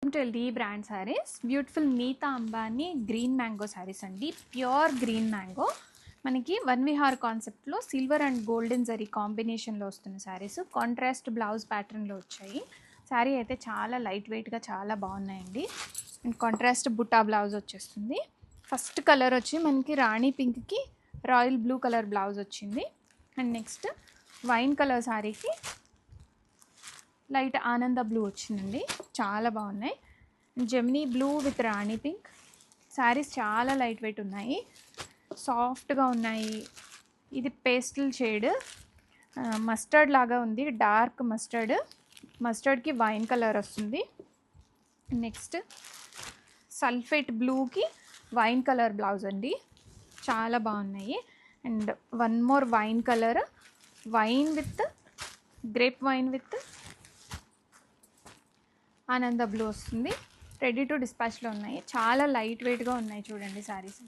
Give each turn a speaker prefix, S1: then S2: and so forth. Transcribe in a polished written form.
S1: Welcome to LD brand saris. Beautiful Nita Ambani green mango saris అండి. Pure green mango మనకి వన్ విహార్ కాన్సెప్ట్లో సిల్వర్ అండ్ గోల్డెన్ జరీ కాంబినేషన్లో వస్తున్న శారీస్. కాంట్రాస్ట్ బ్లౌజ్ ప్యాటర్న్లో వచ్చాయి. శారీ అయితే చాలా లైట్ వెయిట్గా చాలా బాగున్నాయండి. అండ్ కాంట్రాస్ట్ బుట్టా బ్లౌజ్ వచ్చేస్తుంది. ఫస్ట్ కలర్ వచ్చి మనకి రాణి పింక్కి రాయల్ బ్లూ కలర్ బ్లౌజ్ వచ్చింది. అండ్ నెక్స్ట్ వైన్ కలర్ శారీకి లైట్ ఆనంద బ్లూ వచ్చిందండి. చాలా బాగున్నాయి. Gemini blue with Rani pink saris చాలా లైట్ వెయిట్ ఉన్నాయి, సాఫ్ట్గా ఉన్నాయి. ఇది పేస్టల్ షేడ్ మస్టర్డ్ లాగా ఉంది, డార్క్ మస్టర్డ్కి వైన్ కలర్ వస్తుంది. నెక్స్ట్ సల్ఫేట్ బ్లూకి వైన్ కలర్ బ్లౌజ్ అండి, చాలా బాగున్నాయి. And one more wine colour, wine with grape wine with ఆనంద బ్లూ వస్తుంది. రెడీ టు డిస్పాచ్లో ఉన్నాయి. చాలా లైట్ వెయిట్గా ఉన్నాయి చూడండి శారీస్.